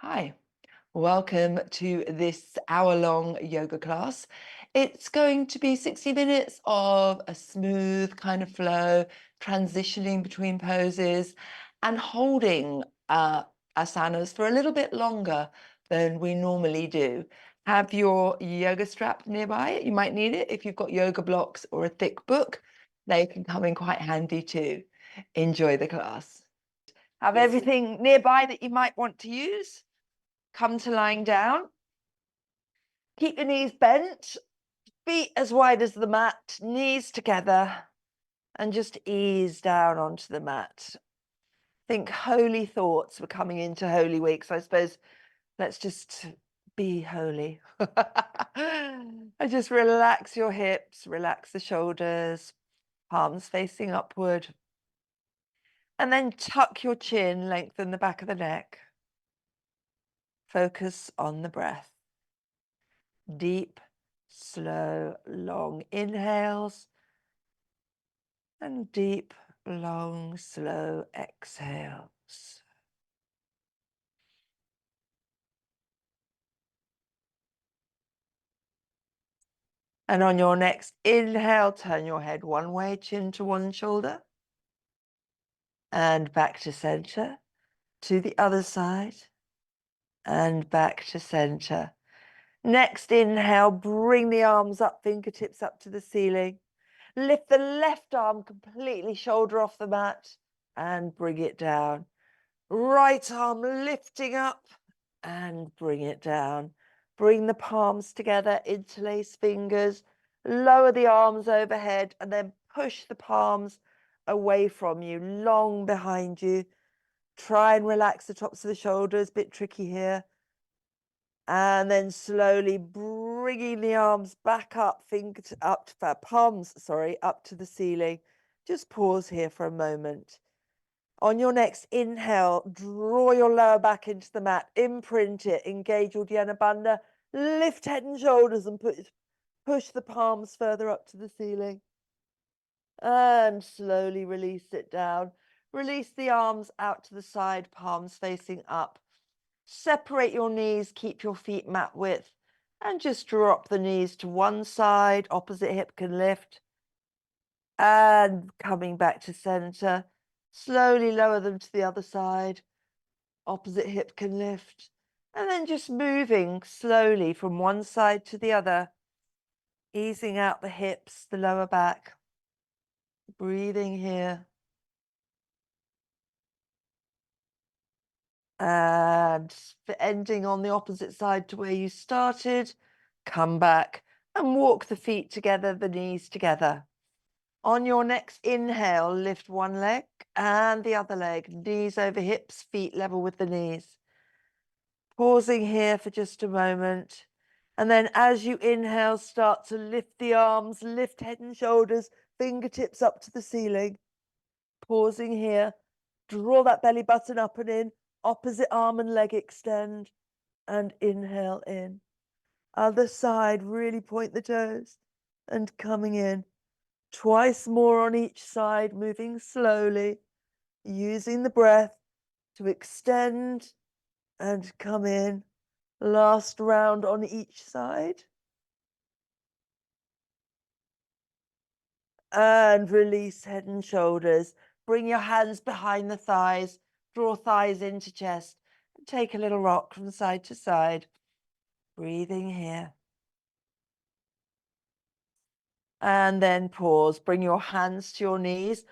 Hi, welcome to this hour-long yoga class. It's going to be 60 minutes of a smooth kind of flow, transitioning between poses and holding asanas for a little bit longer than we normally do. Have your yoga strap nearby. You might need it if you've got yoga blocks or a thick book. They can come in quite handy too. Enjoy the class. Have everything nearby that you might want to use. Come to lying down. Keep your knees bent, feet as wide as the mat, knees together, and just ease down onto the mat. Think holy thoughts. We're coming into Holy Week, so I suppose let's just be holy. And just relax your hips, relax the shoulders, palms facing upward. And then tuck your chin, lengthen the back of the neck. Focus on the breath. Deep, slow, long inhales and deep, long, slow exhales. And on your next inhale, turn your head one way, chin to one shoulder, and back to center, to the other side, and back to center. Next inhale, bring the arms up, fingertips up to the ceiling. Lift the left arm completely, shoulder off the mat, and bring it down. Right arm lifting up and bring it down. Bring the palms together, interlace fingers, lower the arms overhead, and then push the palms away from you, long behind you. Try and relax the tops of the shoulders, bit tricky here. And then slowly bringing the arms back up, palms, up to the ceiling. Just pause here for a moment. On your next inhale, draw your lower back into the mat, imprint it, engage Uddiyana Bandha, lift head and shoulders and push the palms further up to the ceiling. And slowly release it down. Release the arms out to the side, palms facing up. Separate your knees, keep your feet mat width, and just drop the knees to one side, opposite hip can lift. And coming back to center. Slowly lower them to the other side. Opposite hip can lift. And then just moving slowly from one side to the other. Easing out the hips, the lower back. Breathing here. And ending on the opposite side to where you started. Come back and walk the feet together, the knees together. On your next inhale, lift one leg and the other leg, knees over hips, feet level with the knees. Pausing here for just a moment. And then as you inhale, start to lift the arms, lift head and shoulders, fingertips up to the ceiling. Pausing here, draw that belly button up and in, opposite arm and leg extend, and inhale in. Other side, really point the toes, and coming in. Twice more on each side, moving slowly, using the breath to extend and come in. Last round on each side. And release head and shoulders. Bring your hands behind the thighs, draw thighs into chest, and take a little rock from side to side. Breathing here. And then pause. Bring your hands to your knees.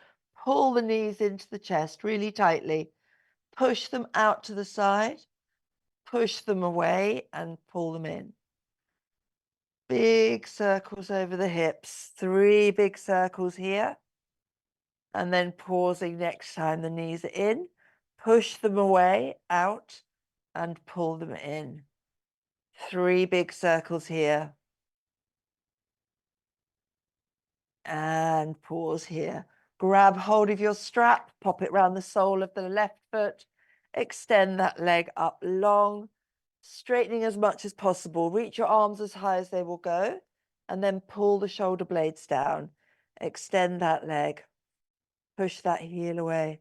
Pull the knees into the chest really tightly. Push them out to the side. Push them away and pull them in. Big circles over the hips. 3 big circles here. And then pausing next time the knees are in. Push them away, out, and pull them in. 3 big circles here. And pause here. Grab hold of your strap, pop it round the sole of the left foot. Extend that leg up long, straightening as much as possible. Reach your arms as high as they will go, and then pull the shoulder blades down. Extend that leg. Push that heel away.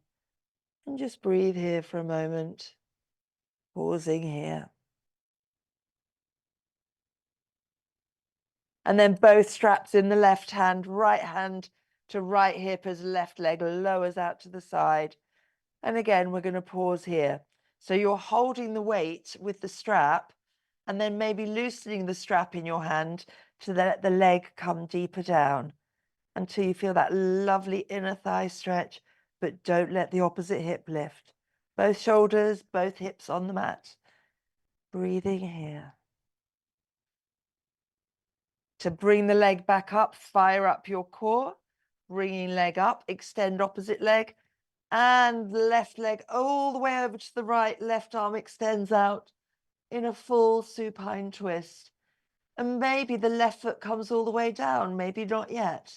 And just breathe here for a moment. Pausing here. And then both straps in the left hand to right hip as left leg lowers out to the side. And again, we're going to pause here. So you're holding the weight with the strap and then maybe loosening the strap in your hand to let the leg come deeper down until you feel that lovely inner thigh stretch, but don't let the opposite hip lift. Both shoulders, both hips on the mat. Breathing here. To bring the leg back up, fire up your core, bringing leg up, extend opposite leg, and left leg all the way over to the right, left arm extends out in a full supine twist. And maybe the left foot comes all the way down, maybe not yet.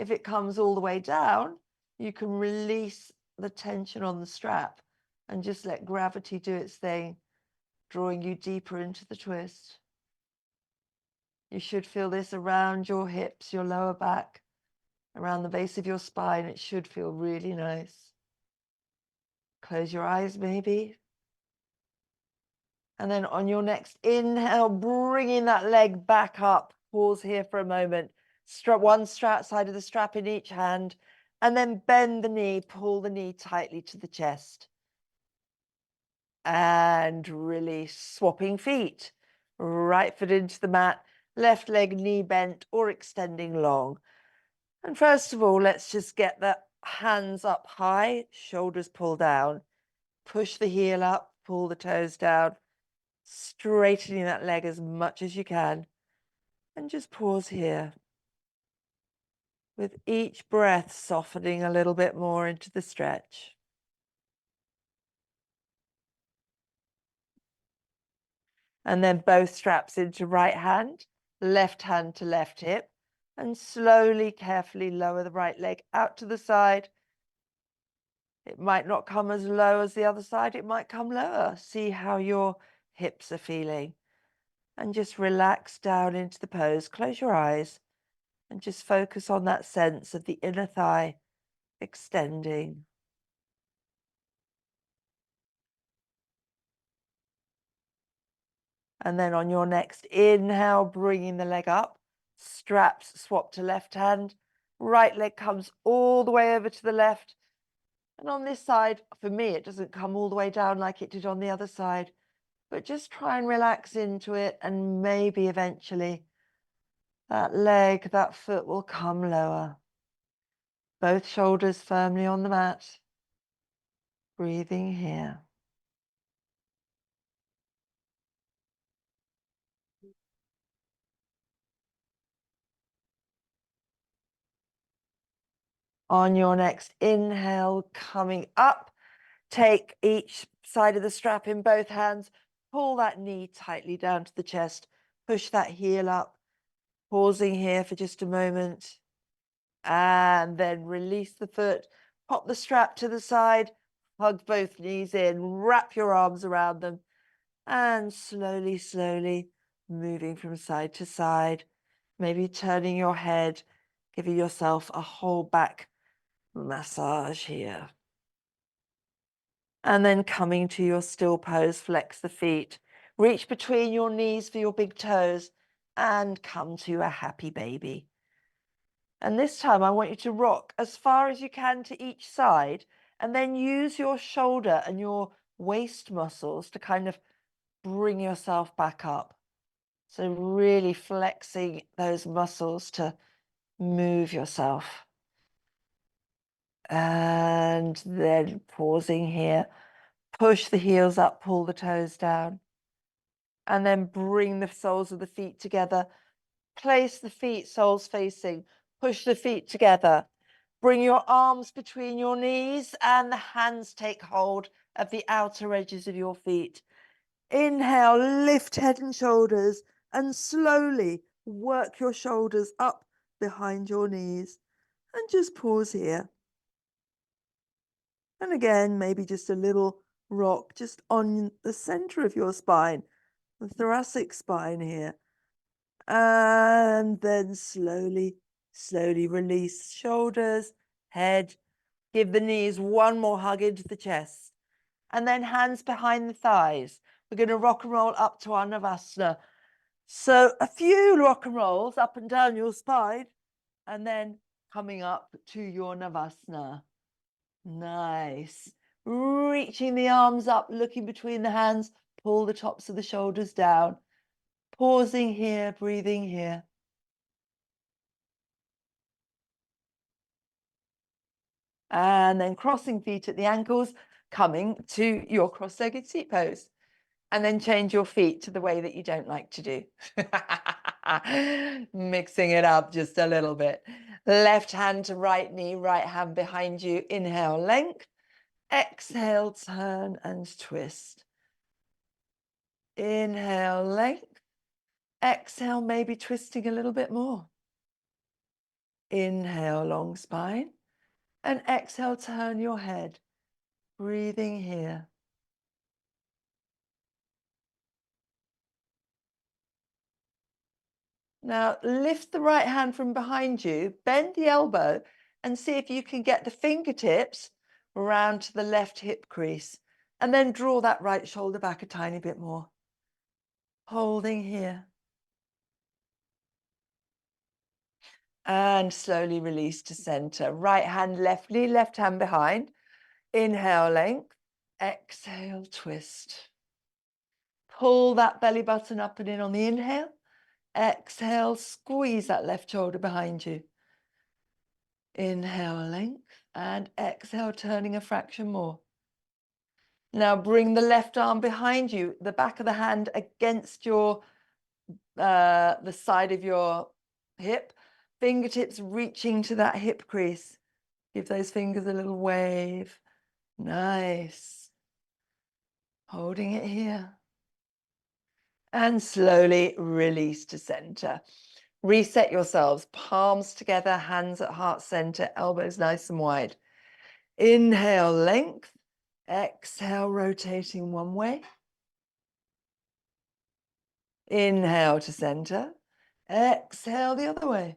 If it comes all the way down, you can release the tension on the strap and just let gravity do its thing, drawing you deeper into the twist. You should feel this around your hips, your lower back, around the base of your spine. It should feel really nice. Close your eyes, maybe. And then on your next inhale, bringing that leg back up. Pause here for a moment. One strap side of the strap in each hand. And then bend the knee, pull the knee tightly to the chest. And release, swapping feet. Right foot into the mat, left leg knee bent or extending long. And first of all, let's just get the hands up high, shoulders pull down. Push the heel up, pull the toes down, straightening that leg as much as you can. And just pause here. With each breath, softening a little bit more into the stretch. And then both straps into right hand to left hip. And slowly, carefully lower the right leg out to the side. It might not come as low as the other side. It might come lower. See how your hips are feeling. And just relax down into the pose. Close your eyes and just focus on that sense of the inner thigh extending. And then on your next inhale, bringing the leg up, straps swap to left hand, right leg comes all the way over to the left. And on this side, for me, it doesn't come all the way down like it did on the other side, but just try and relax into it, and maybe eventually that leg, that foot will come lower. Both shoulders firmly on the mat. Breathing here. On your next inhale, coming up, take each side of the strap in both hands, pull that knee tightly down to the chest, push that heel up, pausing here for just a moment, and then release the foot, pop the strap to the side, hug both knees in, wrap your arms around them, and slowly, slowly moving from side to side, maybe turning your head, giving yourself a whole back massage here. And then coming to your still pose, flex the feet, reach between your knees for your big toes, and come to a happy baby. And this time I want you to rock as far as you can to each side, and then use your shoulder and your waist muscles to kind of bring yourself back up. So really flexing those muscles to move yourself. And then pausing here, push the heels up, pull the toes down. And then bring the soles of the feet together. Place the feet, soles facing. Push the feet together. Bring your arms between your knees and the hands take hold of the outer edges of your feet. Inhale, lift head and shoulders, and slowly work your shoulders up behind your knees. And just pause here. And again, maybe just a little rock just on the center of your spine, the thoracic spine here. And then slowly, slowly release shoulders, head. Give the knees one more hug into the chest. and then hands behind the thighs. We're going to rock and roll up to our Navasana. So a few rock and rolls up and down your spine, and then coming up to your Navasana. Nice. Reaching the arms up, looking between the hands, pull the tops of the shoulders down. Pausing here, breathing here. And then crossing feet at the ankles, coming to your cross-legged seat pose. And then change your feet to the way that you don't like to do. Mixing it up just a little bit. Left hand to right knee, right hand behind you. Inhale, length. Exhale, turn and twist. Inhale, length. Exhale, maybe twisting a little bit more. Inhale, long spine. And exhale, turn your head. Breathing here. Now lift the right hand from behind you, bend the elbow, and see if you can get the fingertips around to the left hip crease. And then draw that right shoulder back a tiny bit more. Holding here. And slowly release to center. Right hand, left knee, left hand behind. Inhale, length. Exhale, twist. Pull that belly button up and in on the inhale. Exhale, squeeze that left shoulder behind you. Inhale, length, and exhale, turning a fraction more. Now bring the left arm behind you, the back of the hand against your the side of your hip, fingertips reaching to that hip crease. Give those fingers a little wave. Nice. Holding it here. And slowly release to center. Reset yourselves, palms together, hands at heart center, elbows nice and wide. Inhale, length. Exhale, rotating one way. Inhale to center. Exhale the other way.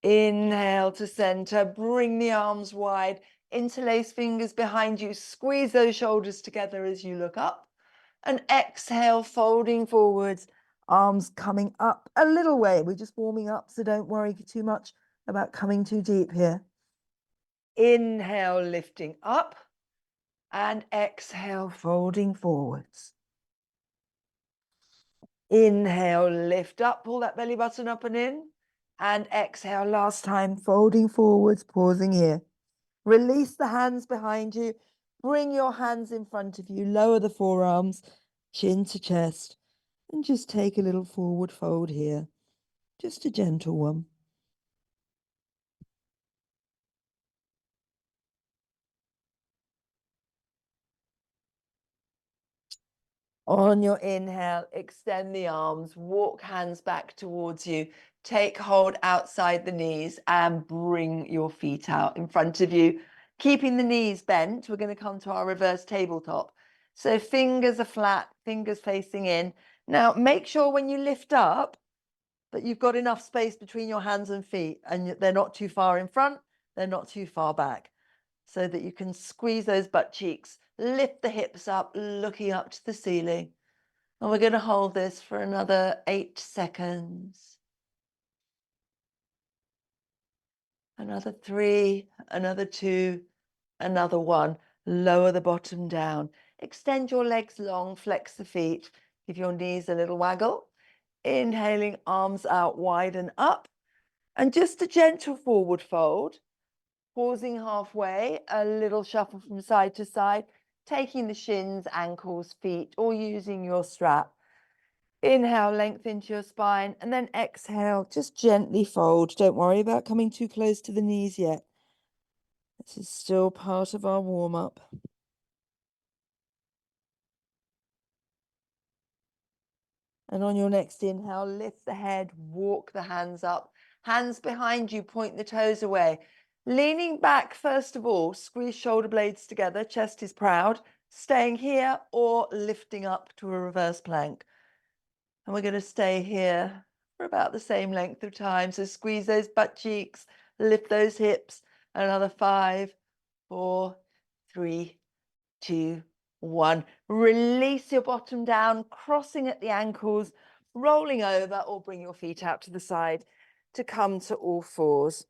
Inhale to center. Bring the arms wide. Interlace fingers behind you. Squeeze those shoulders together as you look up. And exhale, folding forwards. Arms coming up a little way. We're just warming up, so don't worry too much about coming too deep here. Inhale, lifting up. And exhale, folding forwards. Inhale, lift up, pull that belly button up and in. And exhale, last time, folding forwards, pausing here. Release the hands behind you. Bring your hands in front of you. Lower the forearms, chin to chest. And just take a little forward fold here. Just a gentle one. On your inhale, extend the arms, walk hands back towards you. Take hold outside the knees and bring your feet out in front of you. Keeping the knees bent, we're going to come to our reverse tabletop. So fingers are flat, fingers facing in. Now make sure when you lift up that you've got enough space between your hands and feet and they're not too far in front, they're not too far back, so that you can squeeze those butt cheeks, lift the hips up, looking up to the ceiling. And we're going to hold this for another 8 seconds. Another 3, another 2, another 1. Lower the bottom down. Extend your legs long, flex the feet. Give your knees a little waggle. Inhaling, arms out wide and up. And just a gentle forward fold. Pausing halfway, a little shuffle from side to side. Taking the shins, ankles, feet, or using your strap. Inhale, lengthen to your spine, and then exhale, just gently fold. Don't worry about coming too close to the knees yet. This is still part of our warm-up. And on your next inhale, lift the head, walk the hands up. Hands behind you, point the toes away. Leaning back, first of all, squeeze shoulder blades together, chest is proud. Staying here or lifting up to a reverse plank. And we're going to stay here for about the same length of time. So squeeze those butt cheeks, lift those hips. Another 5, 4, 3, 2, 1. Release your bottom down, crossing at the ankles, rolling over, or bring your feet out to the side to come to all fours.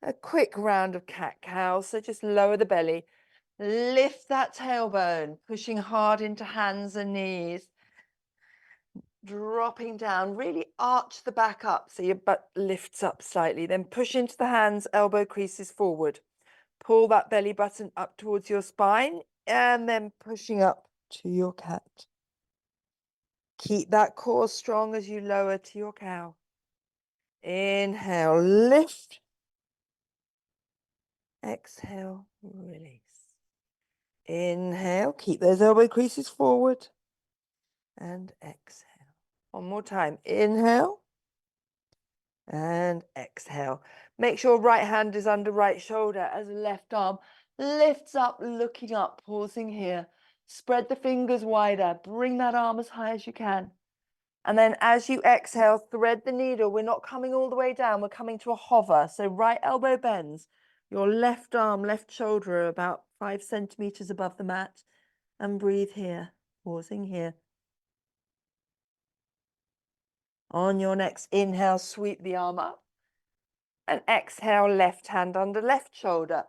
A quick round of cat-cow, so just lower the belly, lift that tailbone, pushing hard into hands and knees, dropping down, really arch the back up so your butt lifts up slightly, then push into the hands, elbow creases forward. Pull that belly button up towards your spine and then pushing up to your cat. Keep that core strong as you lower to your cow. Inhale, lift. Exhale, release. Inhale, keep those elbow creases forward. And exhale. One more time. Inhale. And exhale. Make sure right hand is under right shoulder as left arm lifts up, looking up, pausing here. Spread the fingers wider. Bring that arm as high as you can. And then as you exhale, thread the needle. We're not coming all the way down. We're coming to a hover. So right elbow bends. Your left arm, left shoulder about 5 centimeters above the mat. And breathe here, pausing here. On your next inhale, sweep the arm up. And exhale, left hand under left shoulder.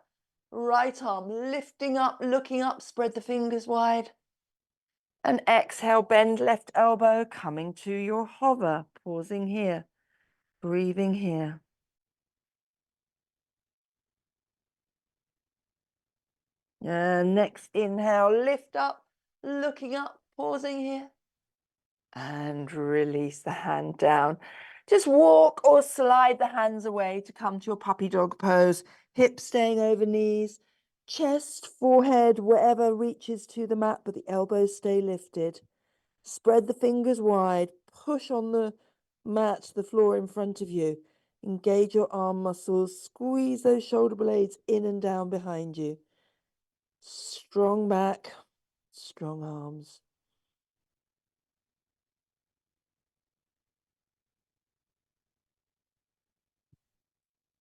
Right arm lifting up, looking up, spread the fingers wide. And exhale, bend left elbow, coming to your hover, pausing here, breathing here. And next inhale, lift up, looking up, pausing here. And release the hand down. Just walk or slide the hands away to come to your puppy dog pose. Hips staying over knees, chest, forehead, wherever reaches to the mat, but the elbows stay lifted. Spread the fingers wide, push on the mat, the floor in front of you. Engage your arm muscles, squeeze those shoulder blades in and down behind you. Strong back, strong arms.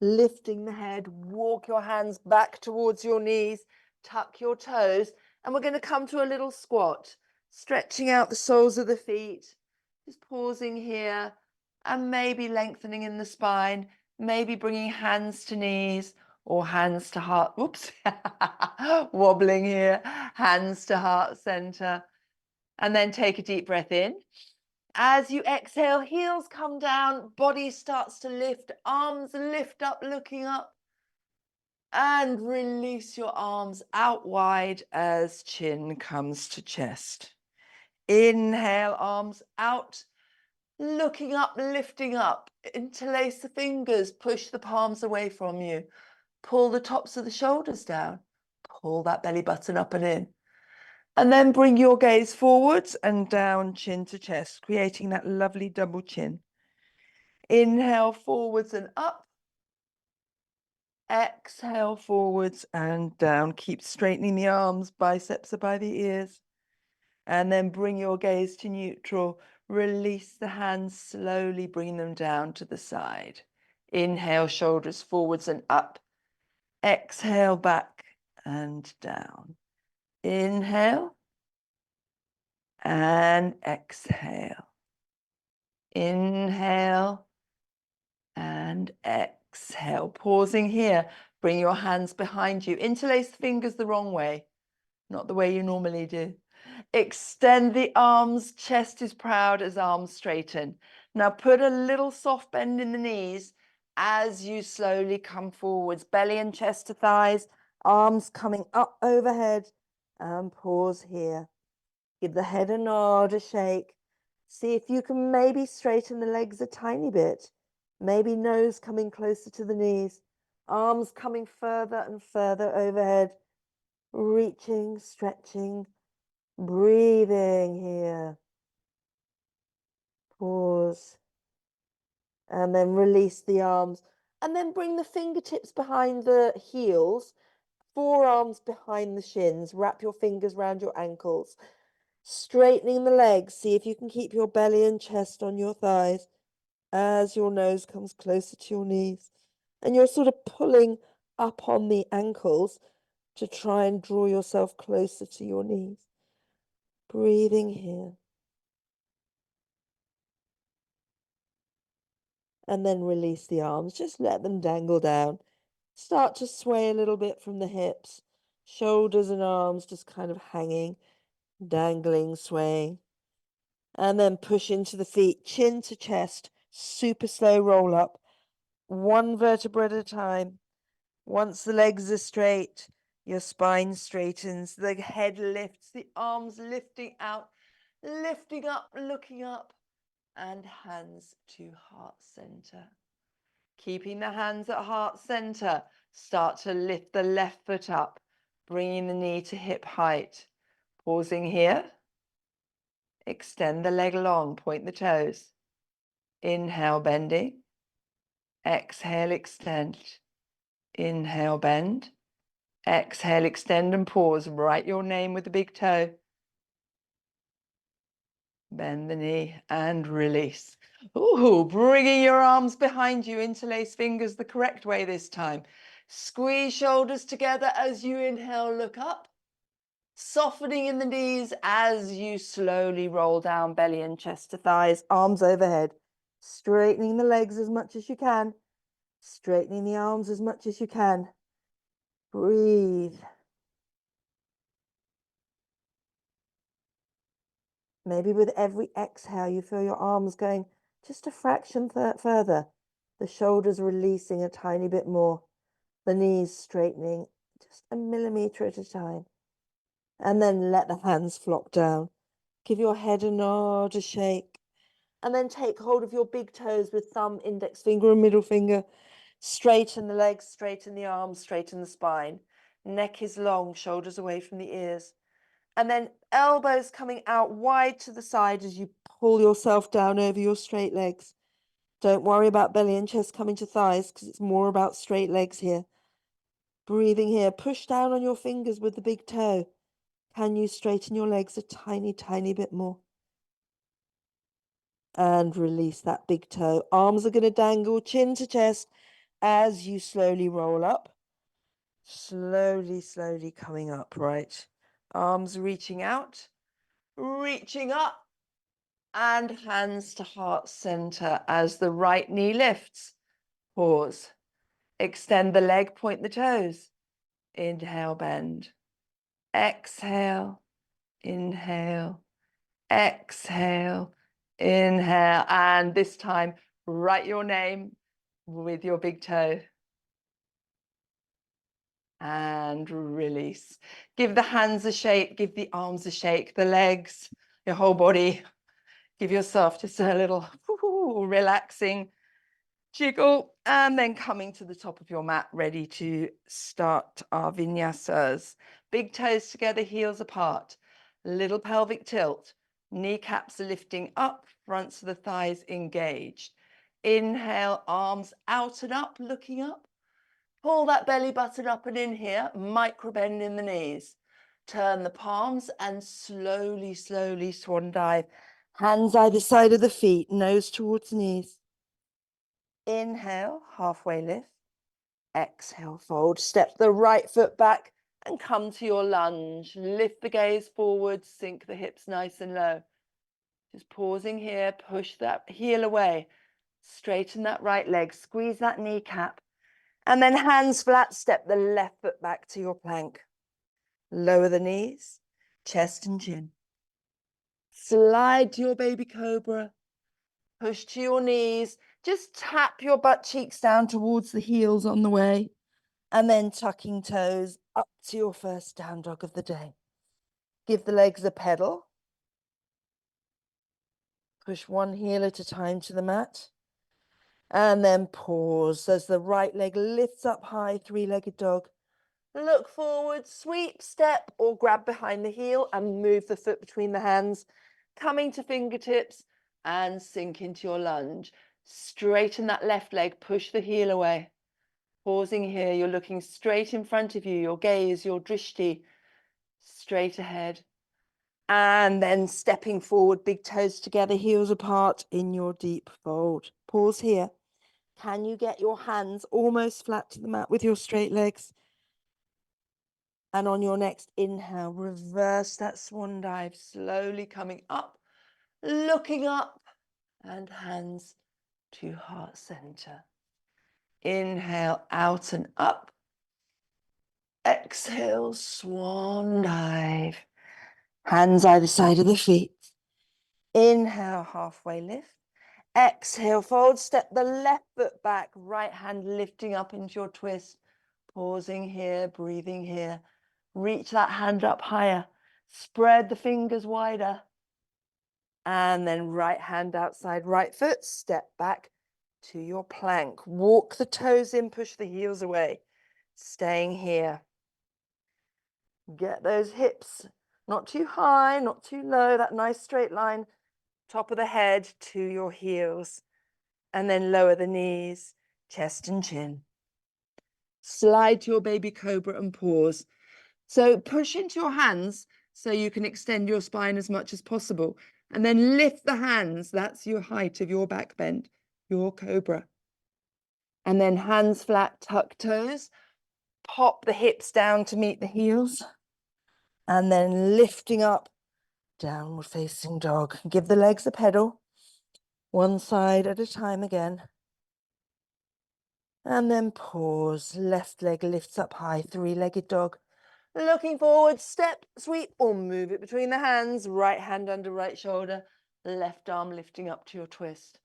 Lifting the head, walk your hands back towards your knees, tuck your toes, and we're going to come to a little squat, stretching out the soles of the feet, just pausing here, and maybe lengthening in the spine, maybe bringing hands to knees or hands to heart, whoops, wobbling here, hands to heart center, and then take a deep breath in. As you exhale, heels come down, body starts to lift, arms lift up, looking up, and release your arms out wide as chin comes to chest. Inhale, arms out, looking up, lifting up. Interlace the fingers, push the palms away from you. Pull the tops of the shoulders down. Pull that belly button up and in. And then bring your gaze forwards and down, chin to chest, creating that lovely double chin. Inhale, forwards and up. Exhale, forwards and down. Keep straightening the arms, biceps are by the ears. And then bring your gaze to neutral. Release the hands, slowly bring them down to the side. Inhale, shoulders forwards and up. Exhale, back and down. Inhale and exhale. Inhale and exhale. Pausing here. Bring your hands behind you. Interlace the fingers the wrong way, not the way you normally do. Extend the arms. Chest is proud as arms straighten. Now put a little soft bend in the knees as you slowly come forwards. Belly and chest to thighs. Arms coming up overhead. And pause here. Give the head a nod, a shake. See if you can maybe straighten the legs a tiny bit. Maybe nose coming closer to the knees. Arms coming further and further overhead. Reaching, stretching, breathing here. Pause. And then release the arms. And then bring the fingertips behind the heels. Forearms behind the shins. Wrap your fingers around your ankles. Straightening the legs. See if you can keep your belly and chest on your thighs as your nose comes closer to your knees. And you're sort of pulling up on the ankles to try and draw yourself closer to your knees. Breathing here. And then release the arms. Just let them dangle down. Start to sway a little bit from the hips. Shoulders and arms just kind of hanging, dangling, swaying. And then push into the feet, chin to chest, super slow roll up, one vertebra at a time. Once the legs are straight, your spine straightens, the head lifts, the arms lifting out, lifting up, looking up, and hands to heart center. Keeping the hands at heart center, start to lift the left foot up, bringing the knee to hip height. Pausing here. Extend the leg long, point the toes. Inhale, bending. Exhale, extend. Inhale, bend. Exhale, extend and pause. Write your name with the big toe. Bend the knee and release. Ooh, bringing your arms behind you, interlace fingers the correct way this time. Squeeze shoulders together as you inhale, look up. Softening in the knees as you slowly roll down, belly and chest to thighs, arms overhead. Straightening the legs as much as you can. Straightening the arms as much as you can. Breathe. Maybe with every exhale, you feel your arms going just a fraction further. The shoulders releasing a tiny bit more. The knees straightening just a millimeter at a time. And then let the hands flop down. Give your head a nod, a shake. And then take hold of your big toes with thumb, index finger, and middle finger. Straighten the legs, straighten the arms, straighten the spine. Neck is long, shoulders away from the ears. And then elbows coming out wide to the side as you pull yourself down over your straight legs. Don't worry about belly and chest coming to thighs because it's more about straight legs here. Breathing here. Push down on your fingers with the big toe. Can you straighten your legs a tiny, tiny bit more? And release that big toe. Arms are going to dangle chin to chest as you slowly roll up. Slowly, slowly coming up, right? Arms reaching out, reaching up, and hands to heart center as the right knee lifts. Pause. Extend the leg, point the toes. Inhale, bend. Exhale, inhale, exhale, inhale. And this time, write your name with your big toe. And release. Give the hands a shake, give the arms a shake, the legs, your whole body. Give yourself just a little relaxing jiggle, and then coming to the top of your mat, ready to start our vinyasas. Big toes together, heels apart. Little pelvic tilt. Kneecaps are lifting up, fronts of the thighs engaged. Inhale, arms out and up, looking up. Pull that belly button up and in here, micro bend in the knees. Turn the palms and slowly, slowly swan dive. Hands either side of the feet, nose towards knees. Inhale, halfway lift. Exhale, fold. Step the right foot back and come to your lunge. Lift the gaze forward, sink the hips nice and low. Just pausing here, push that heel away. Straighten that right leg, squeeze that kneecap. And then hands flat, step the left foot back to your plank. Lower the knees, chest and chin. Slide to your baby cobra. Push to your knees. Just tap your butt cheeks down towards the heels on the way. And then tucking toes up to your first down dog of the day. Give the legs a pedal. Push one heel at a time to the mat. And then pause as the right leg lifts up high, three-legged dog. Look forward, sweep, step, or grab behind the heel and move the foot between the hands, coming to fingertips and sink into your lunge. Straighten that left leg, push the heel away. Pausing here, you're looking straight in front of you, your gaze, your drishti, straight ahead. And then stepping forward, big toes together, heels apart in your deep fold. Pause here. Can you get your hands almost flat to the mat with your straight legs? And on your next inhale, reverse that swan dive, slowly coming up, looking up, and hands to heart center. Inhale out and up. Exhale, swan dive. Hands either side of the feet. Inhale, halfway lift. Exhale, fold, step the left foot back, right hand lifting up into your twist. Pausing here, breathing here. Reach that hand up higher. Spread the fingers wider. And then right hand outside right foot, step back to your plank. Walk the toes in, push the heels away. Staying here. Get those hips not too high, not too low, that nice straight line, top of the head to your heels. And then lower the knees, chest and chin. Slide to your baby cobra and pause. So push into your hands so you can extend your spine as much as possible. And then lift the hands. That's your height of your back bend, your cobra. And then hands flat, tuck toes. Pop the hips down to meet the heels. And then lifting up, downward facing dog. Give the legs a pedal. One side at a time again. And then pause. Left leg lifts up high, three-legged dog. Looking forward, step, sweep, or move it between the hands. Right hand under right shoulder. Left arm lifting up to your twist.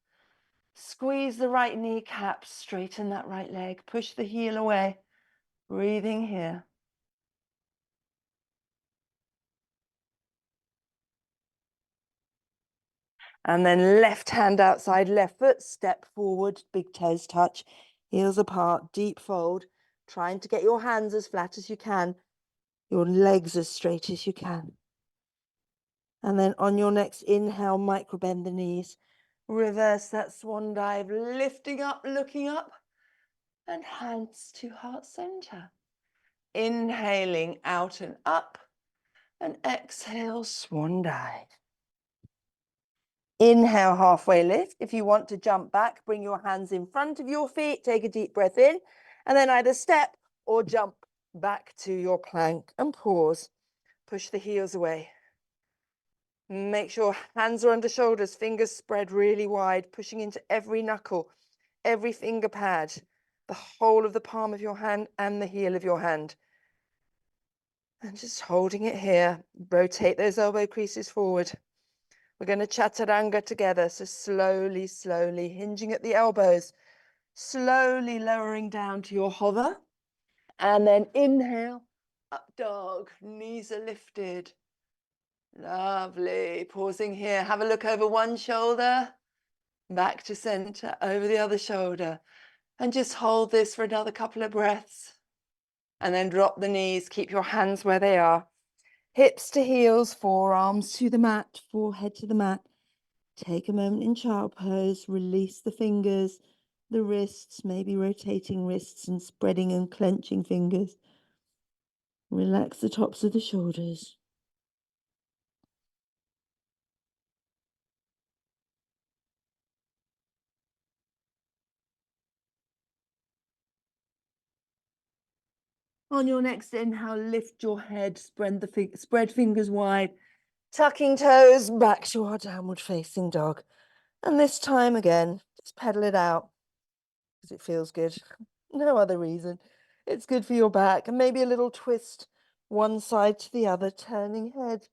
Squeeze the right kneecap, straighten that right leg. Push the heel away. Breathing here. And then left hand outside, left foot, step forward, big toes touch, heels apart, deep fold. Trying to get your hands as flat as you can, your legs as straight as you can. And then on your next inhale, micro bend the knees. Reverse that swan dive, lifting up, looking up, and hands to heart center. Inhaling out and up, and exhale, swan dive. Inhale, halfway lift. If you want to jump back, bring your hands in front of your feet, take a deep breath in, and then either step or jump back to your plank and pause. Push the heels away. Make sure hands are under shoulders, fingers spread really wide, pushing into every knuckle, every finger pad, the whole of the palm of your hand and the heel of your hand. And just holding it here. Rotate those elbow creases forward. We're going to chaturanga together. So slowly, slowly hinging at the elbows, slowly lowering down to your hover. And then inhale, up dog, knees are lifted. Lovely. Pausing here. Have a look over one shoulder, back to center, over the other shoulder. And just hold this for another couple of breaths. And then drop the knees. Keep your hands where they are. Hips to heels, forearms to the mat, forehead to the mat. Take a moment in child pose. Release the fingers, the wrists, maybe rotating wrists and spreading and clenching fingers. Relax the tops of the shoulders. On your next inhale, lift your head, spread fingers wide, tucking toes back to our downward facing dog. And this time again, just pedal it out because it feels good. No other reason. It's good for your back. And maybe a little twist one side to the other, turning head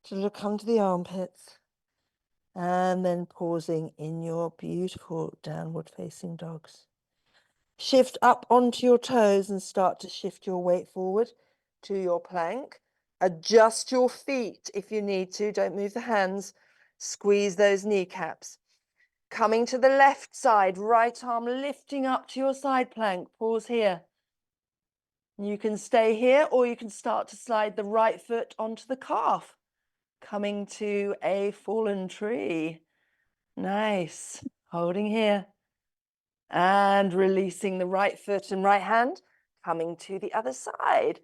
to look under the armpits. And then pausing in your beautiful downward facing dogs. Shift up onto your toes and start to shift your weight forward to your plank. Adjust your feet if you need to. Don't move the hands. Squeeze those kneecaps. Coming to the left side, right arm lifting up to your side plank. Pause here. You can stay here or you can start to slide the right foot onto the calf. Coming to a fallen tree. Nice. Holding here. And releasing the right foot and right hand. Coming to the other side.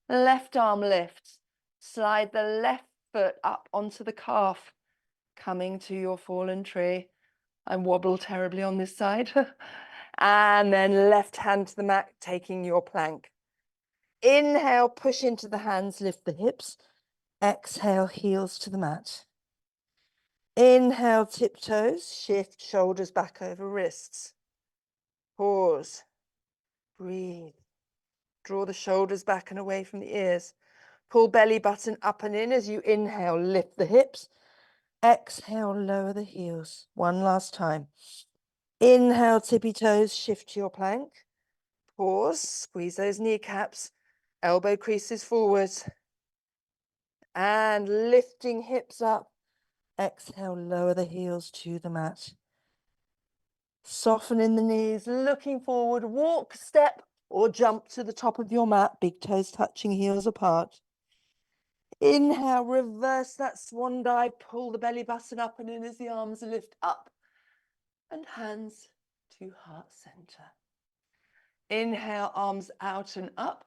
Left arm lifts. Slide the left foot up onto the calf. Coming to your fallen tree. I wobble terribly on this side. And then left hand to the mat, taking your plank. Inhale, push into the hands, lift the hips. Exhale, heels to the mat. Inhale, tiptoes, shift shoulders back over wrists. Pause. Breathe. Draw the shoulders back and away from the ears. Pull belly button up and in as you inhale, lift the hips. Exhale, lower the heels. One last time. Inhale, tippy toes, shift to your plank. Pause, squeeze those kneecaps, elbow creases forwards. And lifting hips up. Exhale, lower the heels to the mat. Soften in the knees, looking forward, walk, step, or jump to the top of your mat, big toes touching, heels apart. Inhale, reverse that swan dive, pull the belly button up and in as the arms lift up and hands to heart center. Inhale, arms out and up.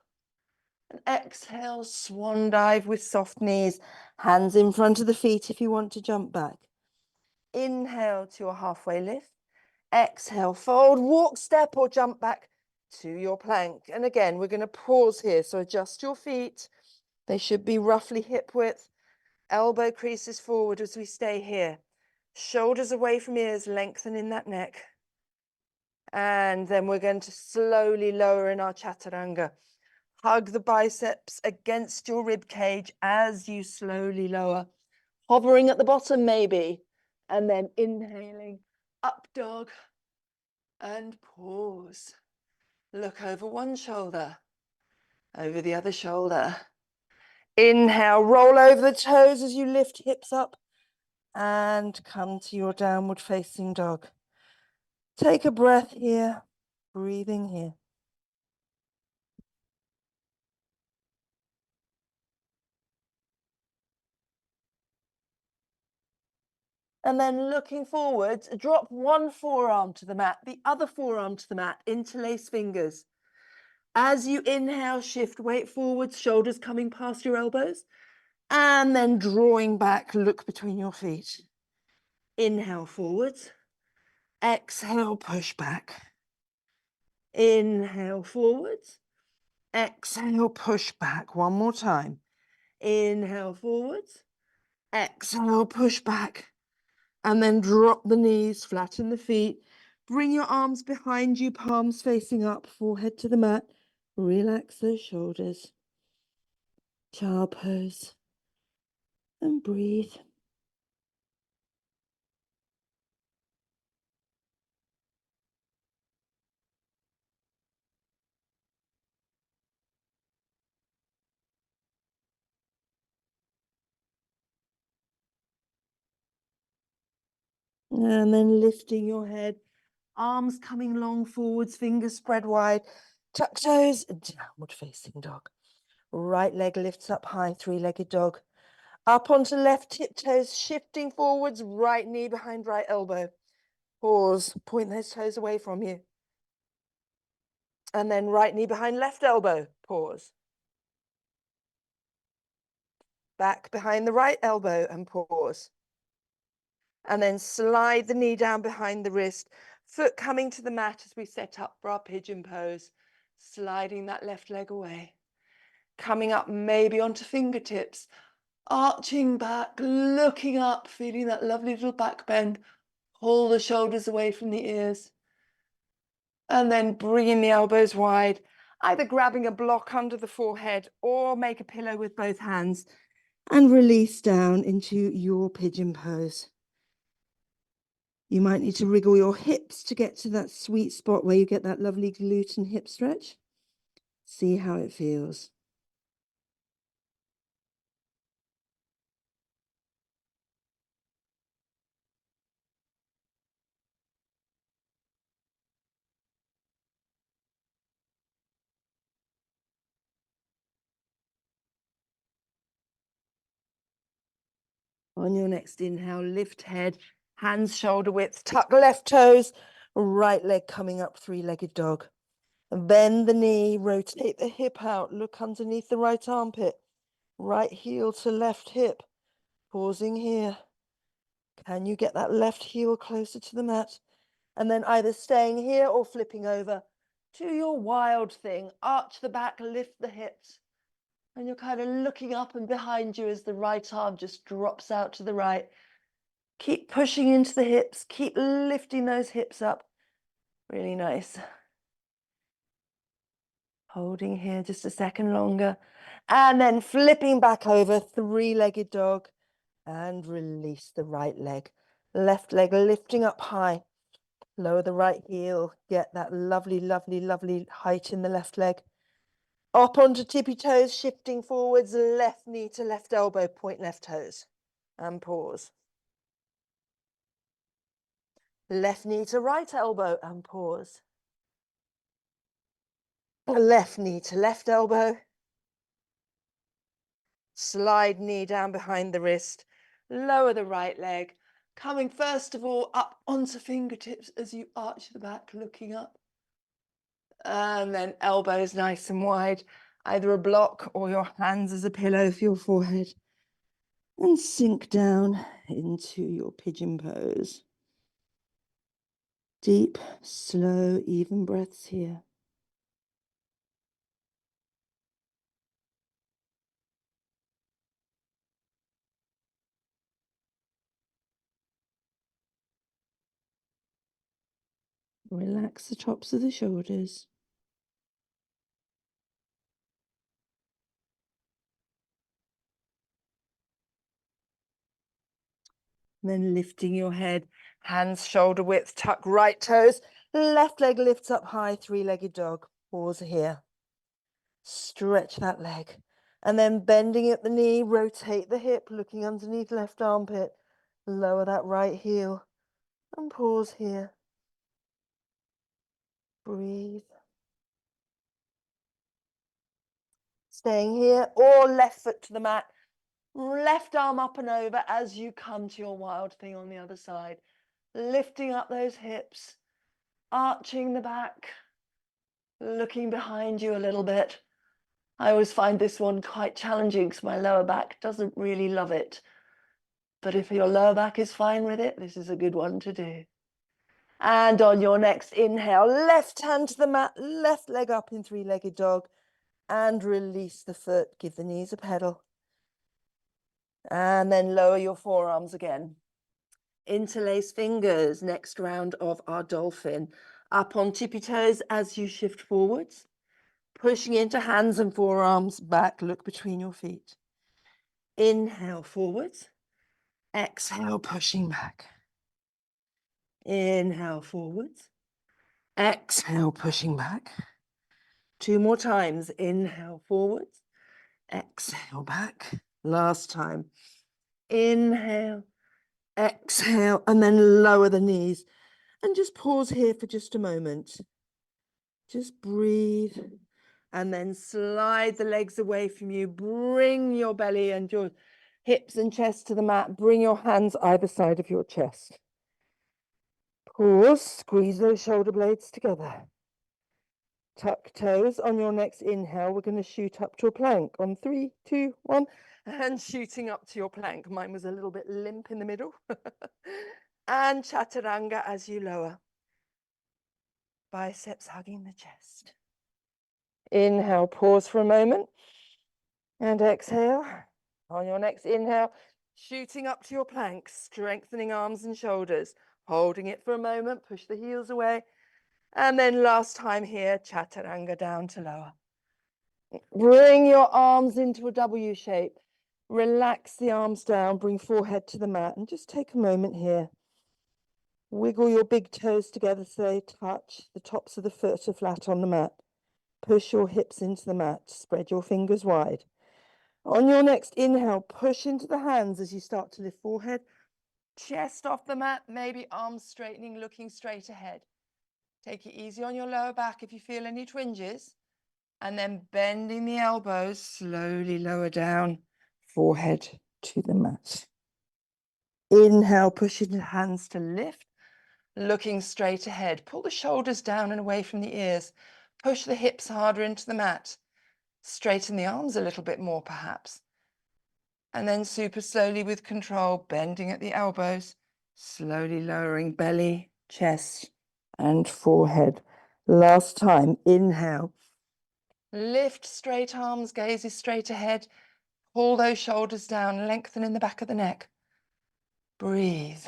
And exhale, swan dive with soft knees, hands in front of the feet if you want to jump back. Inhale to a halfway lift. Exhale, fold, walk, step, or jump back to your plank. And again, we're going to pause here. So adjust your feet. They should be roughly hip width. Elbow creases forward as we stay here. Shoulders away from ears, lengthening that neck. And then we're going to slowly lower in our chaturanga. Hug the biceps against your rib cage as you slowly lower. Hovering at the bottom maybe. And then inhaling, up dog. And pause. Look over one shoulder, over the other shoulder. Inhale, roll over the toes as you lift hips up and come to your downward facing dog. Take a breath here, breathing here. And then looking forwards, drop one forearm to the mat, the other forearm to the mat, interlace fingers. As you inhale, shift weight forwards, shoulders coming past your elbows, and then drawing back, look between your feet. Inhale forwards, exhale, push back. Inhale forwards, exhale, push back. One more time. Inhale forwards, exhale, push back. And then drop the knees, flatten the feet. Bring your arms behind you, palms facing up, forehead to the mat. Relax those shoulders. Child pose. And breathe. And then lifting your head, arms coming long forwards, fingers spread wide, tuck toes, downward facing dog. Right leg lifts up high, three-legged dog. Up onto left tiptoes, shifting forwards, right knee behind right elbow. Pause, point those toes away from you. And then right knee behind left elbow, pause. Back behind the right elbow and pause. And then slide the knee down behind the wrist, foot coming to the mat as we set up for our pigeon pose, sliding that left leg away. Coming up maybe onto fingertips, arching back, looking up, feeling that lovely little back bend. Pull the shoulders away from the ears. And then bringing the elbows wide, either grabbing a block under the forehead or make a pillow with both hands and release down into your pigeon pose. You might need to wriggle your hips to get to that sweet spot where you get that lovely glute and hip stretch. See how it feels. On your next inhale, lift head, hands shoulder width, tuck left toes, right leg coming up, three-legged dog. Bend the knee, rotate the hip out, look underneath the right armpit, right heel to left hip. Pausing here. Can you get that left heel closer to the mat? And then either staying here or flipping over Do your wild thing. Arch the back, lift the hips. And you're kind of looking up and behind you as the right arm just drops out to the right. Keep pushing into the hips. Keep lifting those hips up. Really nice. Holding here just a second longer. And then flipping back over, three-legged dog. And release the right leg. Left leg lifting up high. Lower the right heel. Get that lovely, lovely, lovely height in the left leg. Up onto tippy toes, shifting forwards, left knee to left elbow, point left toes. And pause. Left knee to right elbow and pause. Left knee to left elbow. Slide knee down behind the wrist. Lower the right leg. Coming first of all up onto fingertips as you arch the back, looking up. And then elbows nice and wide. Either a block or your hands as a pillow for your forehead. And sink down into your pigeon pose. Deep, slow, even breaths here. Relax the tops of the shoulders. Then lifting your head, hands shoulder width, tuck right toes, left leg lifts up high, three-legged dog. Pause here. Stretch that leg. And then bending at the knee, rotate the hip, looking underneath left armpit. Lower that right heel and pause here. Breathe. Staying here, or left foot to the mat. Left arm up and over as you come to your wild thing on the other side. Lifting up those hips, arching the back, looking behind you a little bit. I always find this one quite challenging because my lower back doesn't really love it. But if your lower back is fine with it, this is a good one to do. And on your next inhale, left hand to the mat, left leg up in three-legged dog, and release the foot. Give the knees a pedal. And then lower your forearms again. Interlace fingers, next round of our dolphin. Up on tippy toes as you shift forwards. Pushing into hands and forearms back, look between your feet. Inhale forwards. Exhale, pushing back. Inhale forwards. Exhale, pushing back. Two more times. Inhale forwards. Exhale back. Last time. Inhale. Exhale. And then lower the knees. And just pause here for just a moment. Just breathe. And then slide the legs away from you. Bring your belly and your hips and chest to the mat. Bring your hands either side of your chest. Pause. Squeeze those shoulder blades together. Tuck toes. On your next inhale, we're going to shoot up to a plank. On 3, 2, 1. And shooting up to your plank. Mine was a little bit limp in the middle. And chaturanga as you lower. Biceps hugging the chest. Inhale, pause for a moment. And exhale. On your next inhale, shooting up to your plank, strengthening arms and shoulders, holding it for a moment, push the heels away. And then last time here, chaturanga down to lower. Bring your arms into a W shape. Relax the arms down, bring forehead to the mat, and just take a moment here. Wiggle your big toes together so they touch. The tops of the foot are flat on the mat. Push your hips into the mat. Spread your fingers wide. On your next inhale, push into the hands as you start to lift forehead. Chest off the mat, maybe arms straightening, looking straight ahead. Take it easy on your lower back if you feel any twinges. And then bending the elbows, slowly lower down, forehead to the mat. Inhale, pushing the hands to lift, looking straight ahead. Pull the shoulders down and away from the ears. Push the hips harder into the mat. Straighten the arms a little bit more, perhaps. And then super slowly with control, bending at the elbows, slowly lowering belly, chest, and forehead. Last time, inhale. Lift straight arms, gaze is straight ahead. Pull those shoulders down, lengthen in the back of the neck. Breathe.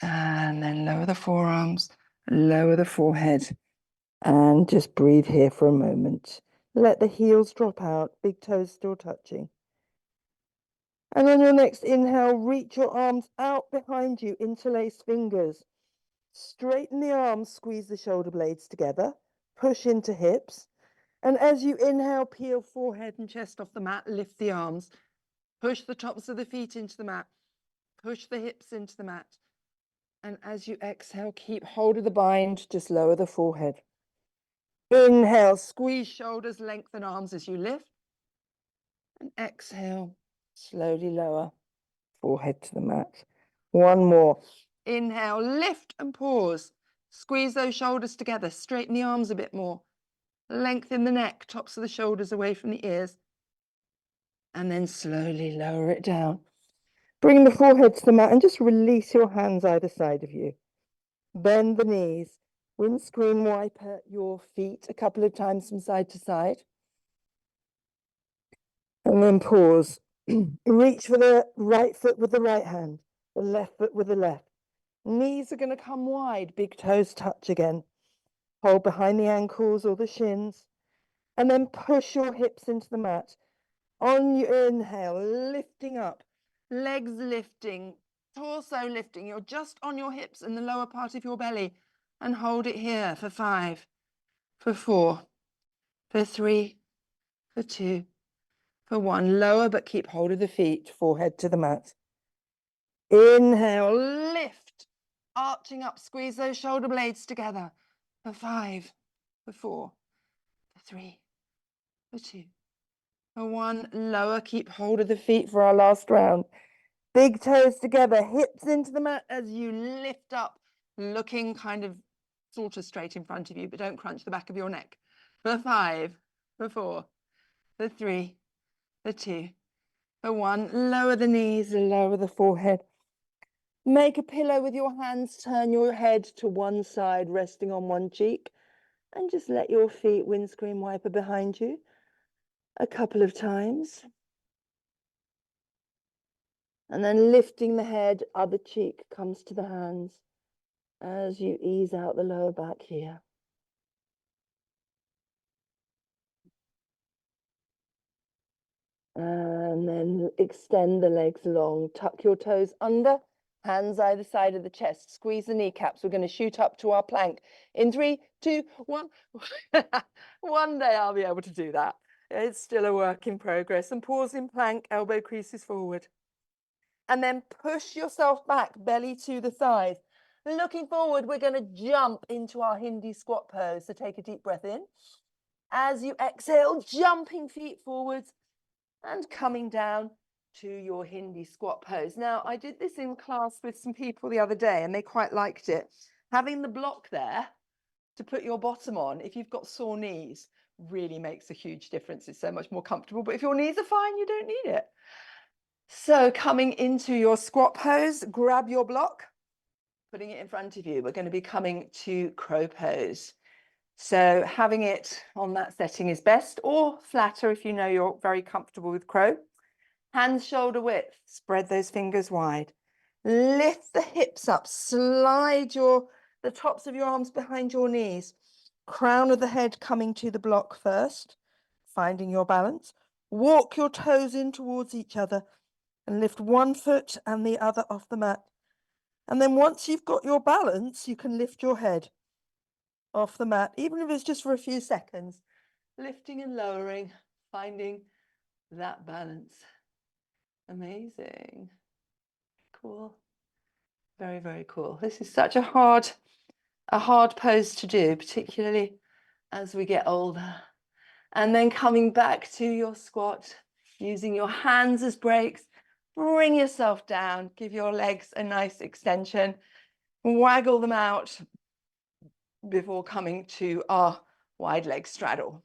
And then lower the forearms, lower the forehead, and just breathe here for a moment. Let the heels drop out, big toes still touching. And on your next inhale, reach your arms out behind you, interlace fingers. Straighten the arms, squeeze the shoulder blades together, push into hips. And as you inhale, peel forehead and chest off the mat, lift the arms. Push the tops of the feet into the mat. Push the hips into the mat. And as you exhale, keep hold of the bind, just lower the forehead. Inhale, squeeze shoulders, lengthen arms as you lift. And exhale, slowly lower, forehead to the mat. One more. Inhale, lift and pause. Squeeze those shoulders together, straighten the arms a bit more. Lengthen the neck, tops of the shoulders away from the ears. And then slowly lower it down. Bring the forehead to the mat and just release your hands either side of you. Bend the knees. Windscreen wiper your feet a couple of times from side to side. And then pause. Reach for the right foot with the right hand, the left foot with the left. Knees are going to come wide, big toes touch again. Hold behind the ankles or the shins. And then push your hips into the mat. On your inhale, lifting up, legs lifting, torso lifting. You're just on your hips and the lower part of your belly. And hold it here for 5, for 4, for 3, for 2, for 1. Lower, but keep hold of the feet, forehead to the mat. Inhale, lift, arching up, squeeze those shoulder blades together. For 5, for 4, for 3, for 2, for 1. Lower, keep hold of the feet for our last round. Big toes together, hips into the mat as you lift up, looking kind of sort of straight in front of you, but don't crunch the back of your neck. For 5, for 4, for 3, for 2, for 1. Lower the knees, lower the forehead. Make a pillow with your hands, turn your head to one side, resting on one cheek, and just let your feet windscreen wiper behind you a couple of times. And then lifting the head, other cheek comes to the hands as you ease out the lower back here. And then extend the legs long, tuck your toes under, hands either side of the chest, squeeze the kneecaps. We're going to shoot up to our plank in 3, 2, 1. One day I'll be able to do that. It's still a work in progress. And pause in plank, elbow creases forward. And then push yourself back, belly to the thighs. Looking forward, we're going to jump into our Hindi squat pose. So take a deep breath in. As you exhale, jumping feet forwards and coming down to your Hindi squat pose. Now, I did this in class with some people the other day and they quite liked it. Having the block there to put your bottom on, if you've got sore knees, really makes a huge difference. It's so much more comfortable. But if your knees are fine, you don't need it. So coming into your squat pose, grab your block, putting it in front of you. We're going to be coming to crow pose. So having it on that setting is best, or flatter if you know you're very comfortable with crow. Hands shoulder width, spread those fingers wide. Lift the hips up, slide the tops of your arms behind your knees. Crown of the head coming to the block first, finding your balance. Walk your toes in towards each other and lift one foot and the other off the mat. And then once you've got your balance, you can lift your head off the mat, even if it's just for a few seconds. Lifting and lowering, finding that balance. Amazing. Cool. Very, very cool. This is such a hard pose to do, particularly as we get older. And then coming back to your squat, using your hands as brakes, bring yourself down, give your legs a nice extension, waggle them out before coming to our wide leg straddle.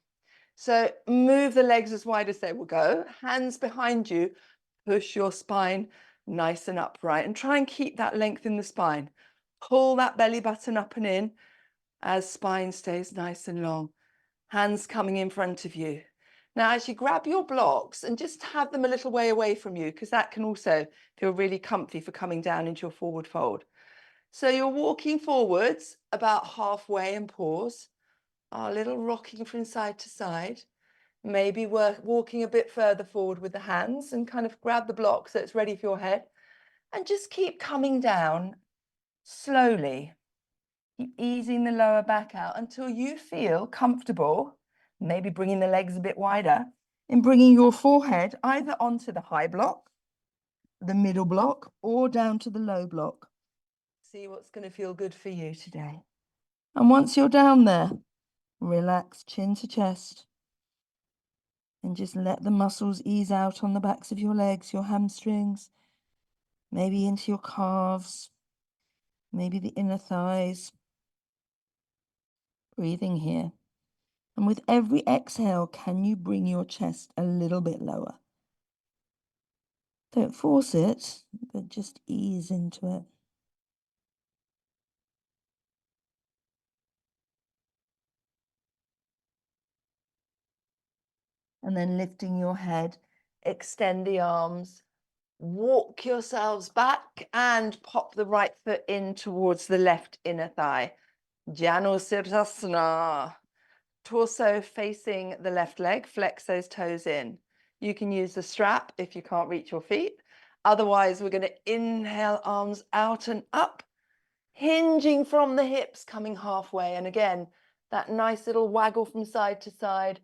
So move the legs as wide as they will go, hands behind you, push your spine nice and upright and try and keep that length in the spine. Pull that belly button up and in as spine stays nice and long. Hands coming in front of you. Now, as you grab your blocks and just have them a little way away from you, because that can also feel really comfy for coming down into your forward fold. So you're walking forwards about halfway and pause. A little rocking from side to side. Maybe walking a bit further forward with the hands and kind of grab the block so it's ready for your head. And just keep coming down slowly. Keep easing the lower back out until you feel comfortable, maybe bringing the legs a bit wider, in bringing your forehead either onto the high block, the middle block, or down to the low block. See what's going to feel good for you today. And once you're down there, relax chin to chest. And just let the muscles ease out on the backs of your legs, your hamstrings, maybe into your calves, maybe the inner thighs. Breathing here. And with every exhale, can you bring your chest a little bit lower? Don't force it, but just ease into it. And then lifting your head, extend the arms, walk yourselves back and pop the right foot in towards the left inner thigh. Janusirsasana. Torso facing the left leg, flex those toes in. You can use the strap if you can't reach your feet. Otherwise, we're going to inhale, arms out and up, hinging from the hips, coming halfway. And again, that nice little waggle from side to side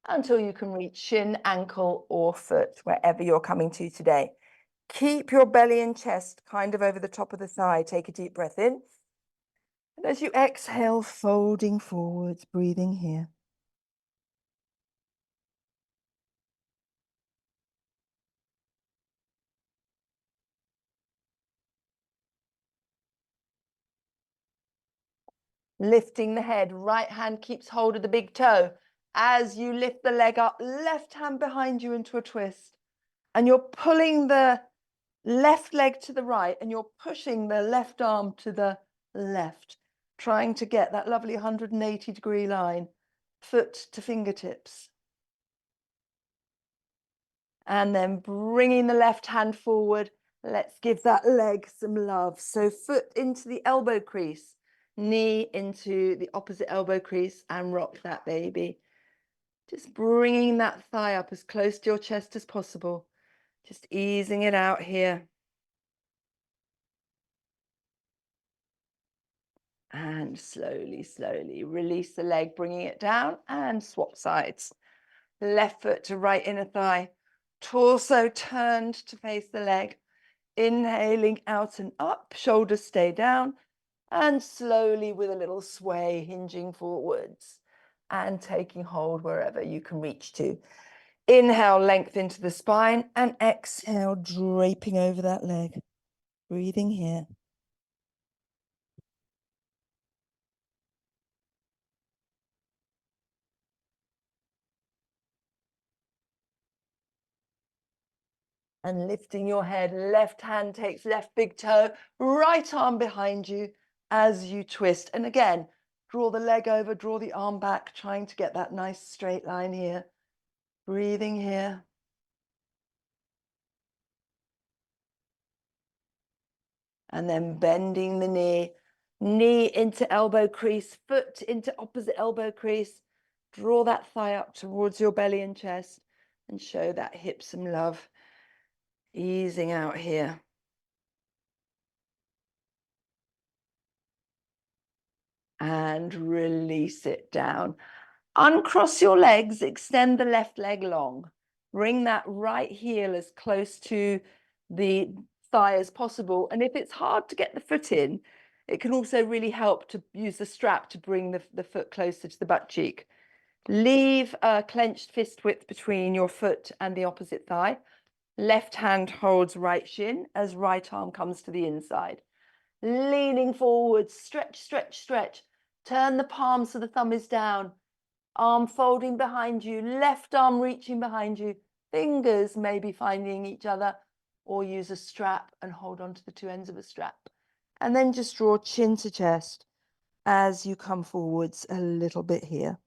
until you can reach shin, ankle, or foot, wherever you're coming to today. Keep your belly and chest kind of over the top of the thigh. Take a deep breath in. And as you exhale, folding forwards, breathing here. Lifting the head, right hand keeps hold of the big toe. As you lift the leg up, left hand behind you into a twist. And you're pulling the left leg to the right and you're pushing the left arm to the left, trying to get that lovely 180-degree line, foot to fingertips. And then bringing the left hand forward. Let's give that leg some love. So foot into the elbow crease, knee into the opposite elbow crease, and rock that baby. Just bringing that thigh up as close to your chest as possible. Just easing it out here. And slowly, slowly release the leg, bringing it down and swap sides. Left foot to right inner thigh. Torso turned to face the leg. Inhaling out and up, shoulders stay down. And slowly with a little sway, hinging forwards and taking hold wherever you can reach to. Inhale, length into the spine, and exhale, draping over that leg. Breathing here. And lifting your head, left hand takes left big toe, right arm behind you as you twist. And again, draw the leg over, draw the arm back, trying to get that nice straight line here. Breathing here. And then bending the knee, knee into elbow crease, foot into opposite elbow crease. Draw that thigh up towards your belly and chest and show that hip some love. Easing out here. And release it down. Uncross your legs, extend the left leg long. Bring that right heel as close to the thigh as possible. And if it's hard to get the foot in, it can also really help to use the strap to bring the foot closer to the butt cheek. Leave a clenched fist width between your foot and the opposite thigh. Left hand holds right shin as right arm comes to the inside. Leaning forward, stretch, stretch, stretch. Turn the palm so the thumb is down. Arm folding behind you, left arm reaching behind you. Fingers maybe finding each other, or use a strap and hold on to the two ends of a strap. And then just draw chin to chest as you come forwards a little bit here.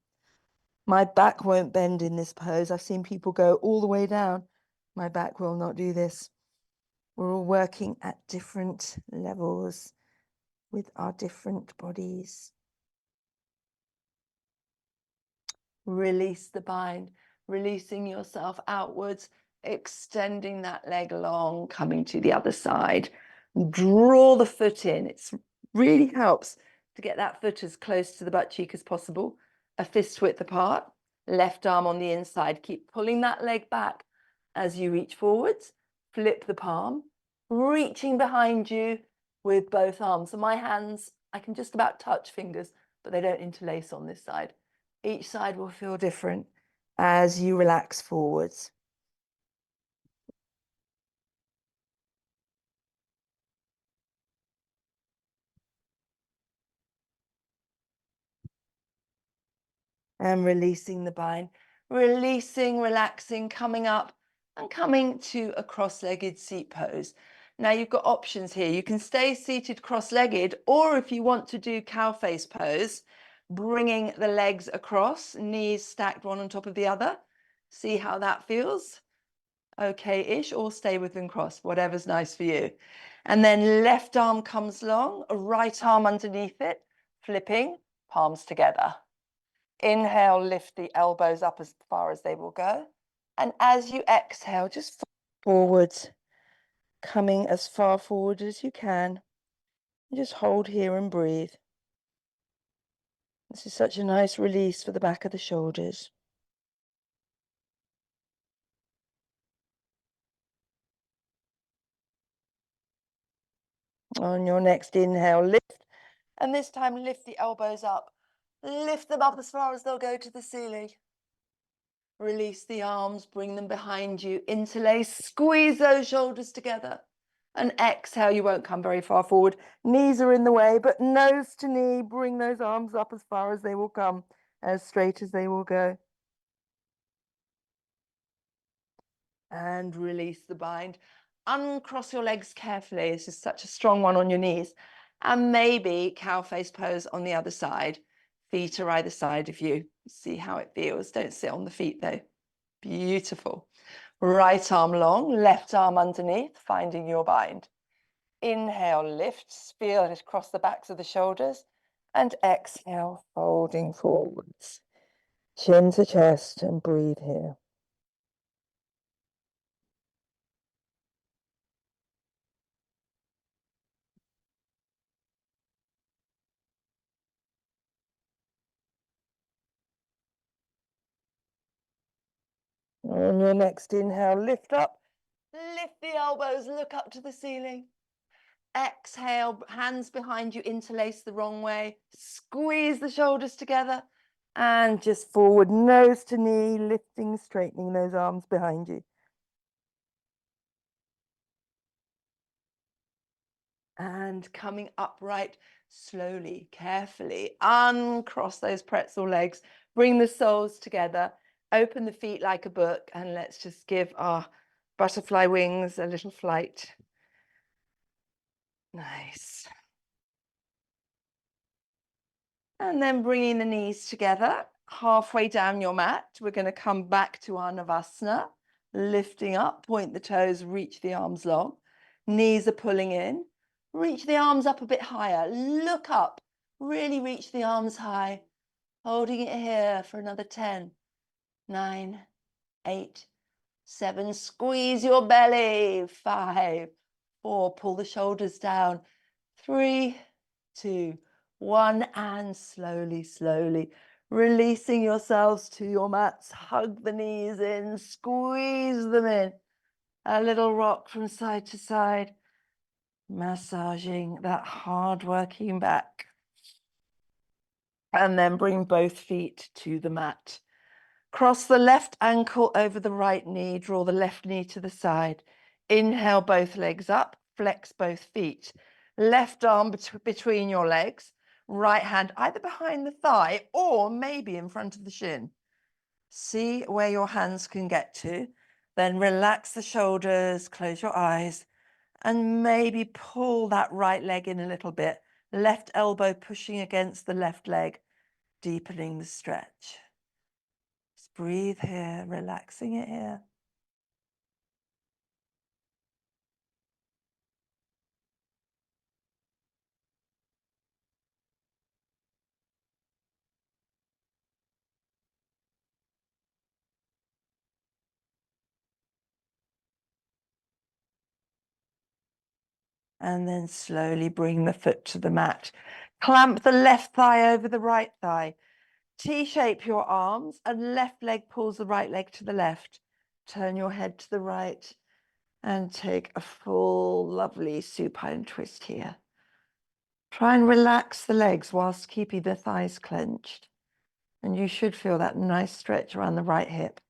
My back won't bend in this pose. I've seen people go all the way down. My back will not do this. We're all working at different levels with our different bodies. Release the bind, releasing yourself outwards, extending that leg long, coming to the other side. Draw the foot in. It really helps to get that foot as close to the butt cheek as possible, a fist width apart, left arm on the inside. Keep pulling that leg back as you reach forwards. Flip the palm, reaching behind you with both arms. So my hands, I can just about touch fingers, but they don't interlace on this side. Each side will feel different as you relax forwards. And releasing the bind, releasing, relaxing, coming up and coming to a cross-legged seat pose. Now you've got options here. You can stay seated cross-legged, or if you want to do cow face pose, bringing the legs across, knees stacked one on top of the other. See how that feels? Okay-ish, or stay with them crossed, whatever's nice for you. And then left arm comes long, right arm underneath it, flipping, palms together. Inhale, lift the elbows up as far as they will go. And as you exhale, just forwards, coming as far forward as you can. Just hold here and breathe. This is such a nice release for the back of the shoulders. On your next inhale, lift. And this time, lift the elbows up. Lift them up as far as they'll go to the ceiling. Release the arms, bring them behind you, interlace, squeeze those shoulders together. And exhale, you won't come very far forward. Knees are in the way, but nose to knee, bring those arms up as far as they will come, as straight as they will go. And release the bind. Uncross your legs carefully. This is such a strong one on your knees. And maybe cow face pose on the other side. Feet are either side of you. See how it feels. Don't sit on the feet though. Beautiful. Right arm long, left arm underneath, finding your bind. Inhale, lift, feel it across the backs of the shoulders. And exhale, folding forwards. Chin to chest and breathe here. On your next inhale, lift up, lift the elbows, look up to the ceiling. Exhale, hands behind you, interlace the wrong way. Squeeze the shoulders together and just forward, nose to knee, lifting, straightening those arms behind you. And coming upright slowly, carefully, uncross those pretzel legs, bring the soles together, open the feet like a book, and let's just give our butterfly wings a little flight. Nice. And then bringing the knees together, halfway down your mat, we're going to come back to our Navasana, lifting up, point the toes, reach the arms long. Knees are pulling in. Reach the arms up a bit higher. Look up. Really reach the arms high. Holding it here for another 10, 9, 8, 7. Squeeze your belly. 5, 4. Pull the shoulders down. 3, 2, 1. And slowly, slowly releasing yourselves to your mats. Hug the knees in. Squeeze them in. A little rock from side to side. Massaging that hard-working back. And then bring both feet to the mat. Cross the left ankle over the right knee. Draw the left knee to the side. Inhale, both legs up. Flex both feet. Left arm between your legs. Right hand either behind the thigh or maybe in front of the shin. See where your hands can get to. Then relax the shoulders. Close your eyes. And maybe pull that right leg in a little bit. Left elbow pushing against the left leg, deepening the stretch. Just breathe here, relaxing it here. And then slowly bring the foot to the mat. Clamp the left thigh over the right thigh. T-shape your arms and left leg pulls the right leg to the left. Turn your head to the right and take a full, lovely supine twist here. Try and relax the legs whilst keeping the thighs clenched. And you should feel that nice stretch around the right hip,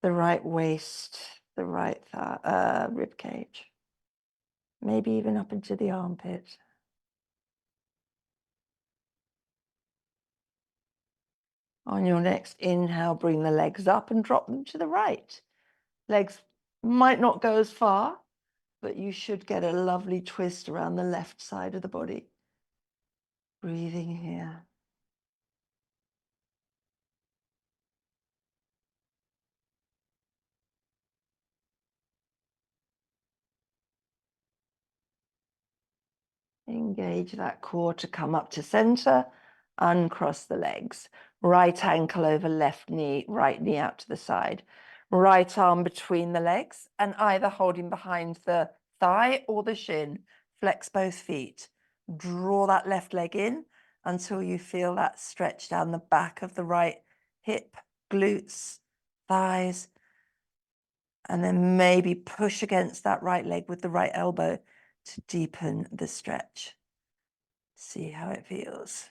the right waist, the right rib cage. Maybe even up into the armpit. On your next inhale, bring the legs up and drop them to the right. Legs might not go as far, but you should get a lovely twist around the left side of the body. Breathing here. Engage that core to come up to center. Uncross the legs. Right ankle over left knee, right knee out to the side. Right arm between the legs and either holding behind the thigh or the shin. Flex both feet. Draw that left leg in until you feel that stretch down the back of the right hip, glutes, thighs. And then maybe push against that right leg with the right elbow to deepen the stretch. See how it feels.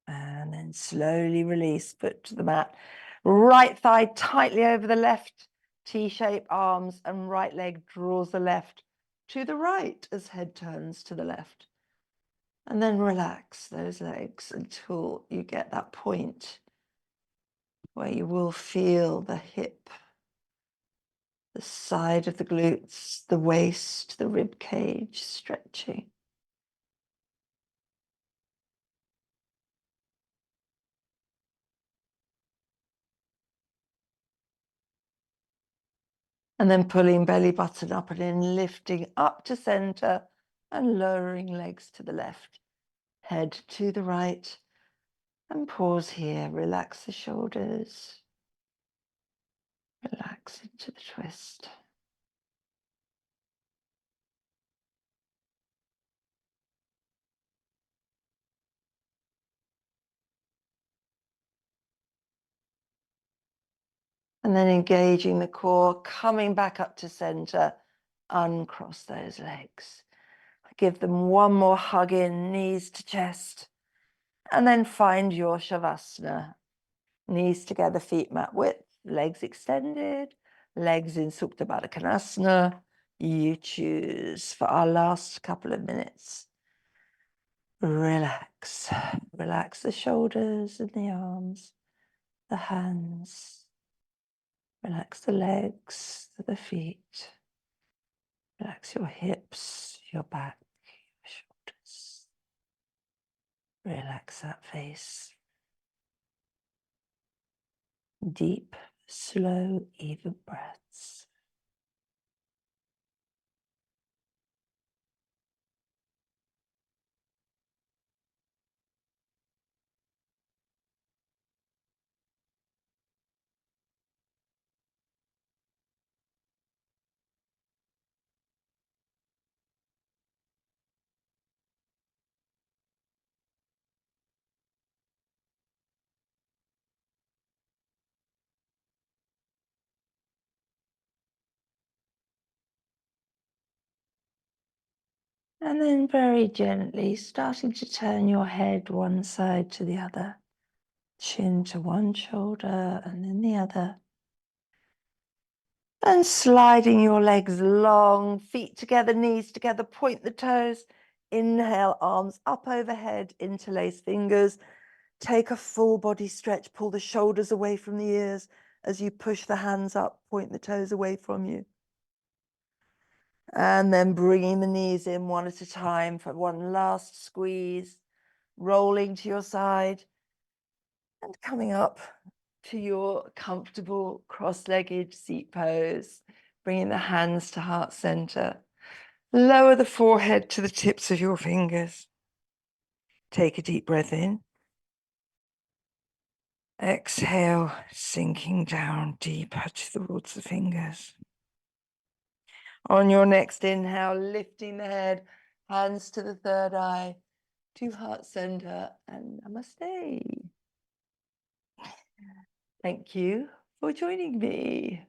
And then slowly release, foot to the mat. Right thigh tightly over the left, T-shape arms, and right leg draws the left to the right as head turns to the left. And then relax those legs until you get that point where you will feel the hip, the side of the glutes, the waist, the rib cage stretching. And then pulling belly button up and in, lifting up to center and lowering legs to the left. Head to the right and pause here. Relax the shoulders. Relax into the twist. And then engaging the core, coming back up to center, uncross those legs. Give them one more hug in, knees to chest, and then find your Shavasana. Knees together, feet mat width, legs extended, legs in Supta Baddha Konasana. You choose for our last couple of minutes. Relax. Relax the shoulders and the arms, the hands. Relax the legs, the feet. Relax your hips, your back, your shoulders. Relax that face. Deep, slow, even breaths. And then very gently starting to turn your head one side to the other. Chin to one shoulder and then the other. And sliding your legs long, feet together, knees together, point the toes. Inhale, arms up overhead, interlace fingers. Take a full body stretch, pull the shoulders away from the ears as you push the hands up, point the toes away from you. And then bringing the knees in one at a time for one last squeeze, rolling to your side and coming up to your comfortable cross-legged seat pose, bringing the hands to heart center. Lower the forehead to the tips of your fingers. Take a deep breath in. Exhale, sinking down deeper to the roots of the fingers. On your next inhale, lifting the head, hands to the third eye, to heart center, and namaste. Thank you for joining me.